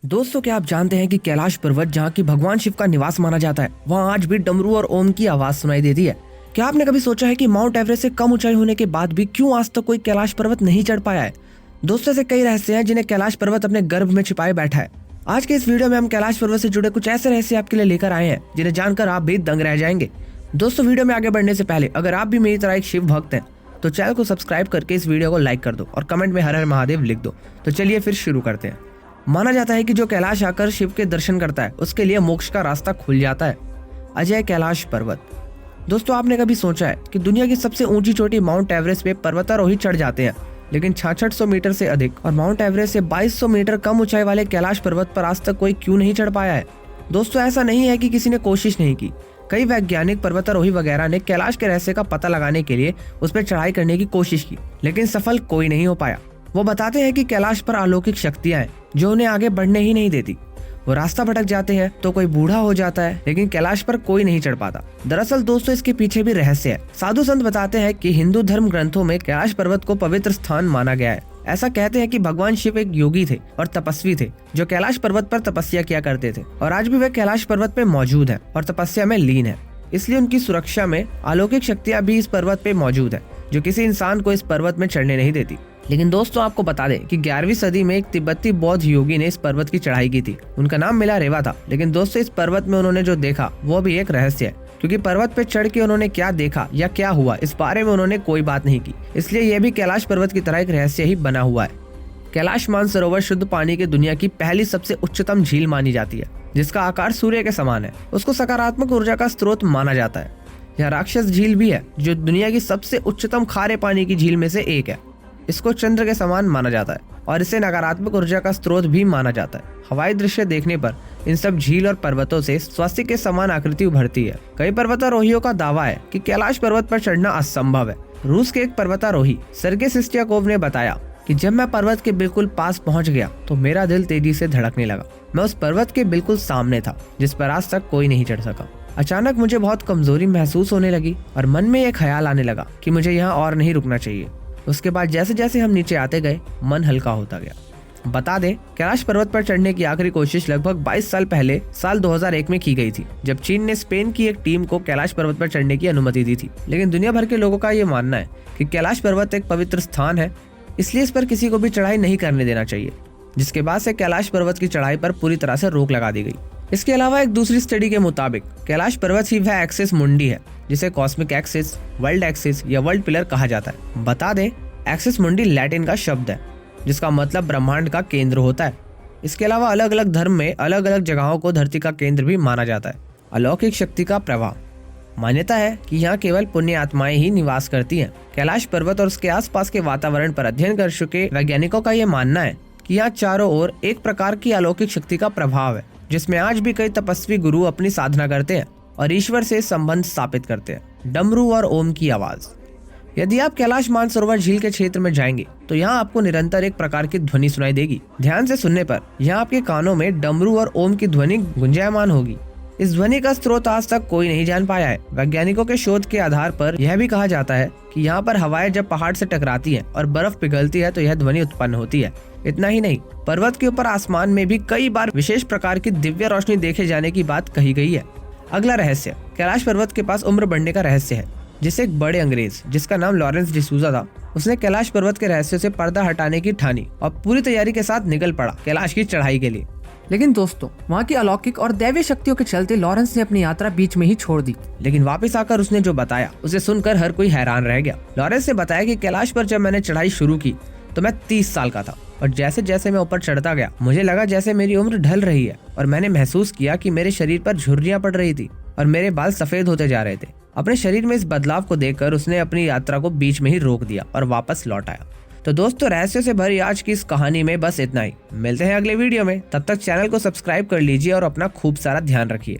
दोस्तों, क्या आप जानते हैं कि कैलाश पर्वत, जहाँ की भगवान शिव का निवास माना जाता है, वहाँ आज भी डमरू और ओम की आवाज सुनाई देती है। क्या आपने कभी सोचा है कि माउंट एवरेस्ट से कम ऊंचाई होने के बाद भी क्यों आज तक कोई कैलाश पर्वत नहीं चढ़ पाया है? दोस्तों, ऐसे कई रहस्य हैं जिन्हें कैलाश पर्वत अपने गर्भ में छिपाए बैठा है। आज के इस वीडियो में हम कैलाश पर्वत से जुड़े कुछ ऐसे रहस्य आपके लिए लेकर आए हैं जिन्हें जानकर आप भी दंग रह जाएंगे। दोस्तों, वीडियो में आगे बढ़ने से पहले अगर आप भी मेरी तरह एक शिव भक्त हैं तो चैनल को सब्सक्राइब करके इस वीडियो को लाइक कर दो और कमेंट में हर हर महादेव लिख दो। तो चलिए फिर शुरू करते हैं। माना जाता है कि जो कैलाश आकर शिव के दर्शन करता है उसके लिए मोक्ष का रास्ता खुल जाता है। अजय कैलाश पर्वत। दोस्तों, आपने कभी सोचा है कि दुनिया की सबसे ऊंची चोटी माउंट एवरेस्ट पे पर्वतारोही चढ़ जाते हैं, लेकिन 6600 मीटर से अधिक और माउंट एवरेस्ट से 2200 मीटर कम ऊंचाई वाले कैलाश पर्वत पर आज तक कोई क्यों नहीं चढ़ पाया है? दोस्तों, ऐसा नहीं है कि किसी ने कोशिश नहीं की। कई वैज्ञानिक, पर्वतारोही वगैरह ने कैलाश के रहस्य का पता लगाने के लिए उस पर चढ़ाई करने की कोशिश की, लेकिन सफल कोई नहीं हो पाया। वो बताते हैं कि कैलाश पर अलौकिक शक्तियां हैं जो उन्हें आगे बढ़ने ही नहीं देती। वो रास्ता भटक जाते हैं तो कोई बूढ़ा हो जाता है, लेकिन कैलाश पर कोई नहीं चढ़ पाता। दरअसल दोस्तों, इसके पीछे भी रहस्य है। साधु संत बताते हैं कि हिंदू धर्म ग्रंथों में कैलाश पर्वत को पवित्र स्थान माना गया है। ऐसा कहते हैं कि भगवान शिव एक योगी थे और तपस्वी थे जो कैलाश पर्वत पर तपस्या किया करते थे, और आज भी वे कैलाश पर्वत पे मौजूद हैं और तपस्या में लीन है। इसलिए उनकी सुरक्षा में अलौकिक शक्तियां भी इस पर्वत पे मौजूद है जो किसी इंसान को इस पर्वत में चढ़ने नहीं देती। लेकिन दोस्तों, आपको बता दें कि 11वीं सदी में एक तिब्बती बौद्ध योगी ने इस पर्वत की चढ़ाई की थी। उनका नाम मिला रेवा था। लेकिन दोस्तों, इस पर्वत में उन्होंने जो देखा वो भी एक रहस्य है, क्योंकि पर्वत पे चढ़ के उन्होंने क्या देखा या क्या हुआ इस बारे में उन्होंने कोई बात नहीं की। इसलिए यह भी कैलाश पर्वत की तरह एक रहस्य ही बना हुआ है। कैलाश मानसरोवर शुद्ध पानी की दुनिया की पहली सबसे उच्चतम झील मानी जाती है, जिसका आकार सूर्य के समान है। उसको सकारात्मक ऊर्जा का स्रोत माना जाता है। यह राक्षस झील भी है जो दुनिया की सबसे उच्चतम खारे पानी की झील में से एक है। इसको चंद्र के समान माना जाता है और इसे नकारात्मक ऊर्जा का स्रोत भी माना जाता है। हवाई दृश्य देखने पर इन सब झील और पर्वतों से स्वास्थ्य के समान आकृति उभरती है। कई पर्वतारोहियों का दावा है कि कैलाश पर्वत पर चढ़ना असंभव है। रूस के एक पर्वतारोही सर्गे सिस्टियाकोव ने बताया कि जब मैं पर्वत के बिल्कुल पास पहुंच गया तो मेरा दिल तेजी से धड़कने लगा। मैं उस पर्वत के बिल्कुल सामने था जिस पर आज तक कोई नहीं चढ़ सका। अचानक मुझे बहुत कमजोरी महसूस होने लगी और मन में एक ख्याल आने लगा कि मुझे यहाँ और नहीं रुकना चाहिए। उसके बाद जैसे जैसे हम नीचे आते गए, मन हल्का होता गया। बता दें, कैलाश पर्वत पर चढ़ने की आखिरी कोशिश लगभग 22 साल पहले साल 2001 में की गई थी, जब चीन ने स्पेन की एक टीम को कैलाश पर्वत पर चढ़ने की अनुमति दी थी। लेकिन दुनिया भर के लोगों का ये मानना है कि कैलाश पर्वत एक पवित्र स्थान है, इसलिए इस पर किसी को भी चढ़ाई नहीं करने देना चाहिए, जिसके बाद से कैलाश पर्वत की चढ़ाई पर पूरी तरह से रोक लगा दी गई। इसके अलावा एक दूसरी स्टडी के मुताबिक कैलाश पर्वत ही वह एक्सिस मुंडी है जिसे कॉस्मिक एक्सिस, वर्ल्ड एक्सिस या वर्ल्ड पिलर कहा जाता है। बता दें, एक्सिस मुंडी लैटिन का शब्द है जिसका मतलब ब्रह्मांड का केंद्र होता है। इसके अलावा अलग अलग धर्म में अलग अलग जगहों को धरती का केंद्र भी माना जाता है। अलौकिक शक्ति का प्रवाह। मान्यता है कि यहाँ केवल पुण्य आत्माएं ही निवास करती हैं। कैलाश पर्वत और उसके आसपास के वातावरण पर अध्ययन कर चुके वैज्ञानिकों का यह मानना है कि यहाँ चारों ओर एक प्रकार की अलौकिक शक्ति का प्रभाव है, जिसमें आज भी कई तपस्वी गुरु अपनी साधना करते हैं और ईश्वर से संबंध स्थापित करते हैं। डमरू और ओम की आवाज। यदि आप कैलाश मानसरोवर झील के क्षेत्र में जाएंगे तो यहाँ आपको निरंतर एक प्रकार की ध्वनि सुनाई देगी। ध्यान से सुनने पर यहाँ आपके कानों में डमरू और ओम की ध्वनि गुंजायमान होगी। इस ध्वनि का स्रोत आज तक कोई नहीं जान पाया है। वैज्ञानिकों के शोध के आधार पर यह भी कहा जाता है कि यहाँ पर हवाएं जब पहाड़ से टकराती हैं और बर्फ पिघलती है तो यह ध्वनि उत्पन्न होती है। इतना ही नहीं, पर्वत के ऊपर आसमान में भी कई बार विशेष प्रकार की दिव्य रोशनी देखे जाने की बात कही गई है। अगला रहस्य, कैलाश पर्वत के पास उम्र बढ़ने का रहस्य है, जिसे एक बड़े अंग्रेज जिसका नाम लॉरेंस डिसूजा था, उसने कैलाश पर्वत के रहस्य से पर्दा हटाने की ठानी और पूरी तैयारी के साथ निकल पड़ा कैलाश की चढ़ाई के लिए। लेकिन दोस्तों, वहाँ की अलौकिक और दैवीय शक्तियों के चलते लॉरेंस ने अपनी यात्रा बीच में ही छोड़ दी। लेकिन वापस आकर उसने जो बताया उसे सुनकर हर कोई हैरान रह गया। लॉरेंस ने बताया कि कैलाश पर जब मैंने चढ़ाई शुरू की तो मैं 30 साल का था, और जैसे जैसे मैं ऊपर चढ़ता गया मुझे लगा जैसे मेरी उम्र ढल रही है, और मैंने महसूस किया कि मेरे शरीर पर झुर्रियां पड़ रही थी और मेरे बाल सफेद होते जा रहे थे। अपने शरीर में इस बदलाव को देखकर उसने अपनी यात्रा को बीच में ही रोक दिया और वापस लौट आया। तो दोस्तों, रहस्यों से भरी आज की इस कहानी में बस इतना ही। मिलते हैं अगले वीडियो में। तब तक चैनल को सब्सक्राइब कर लीजिए और अपना खूब सारा ध्यान रखिए।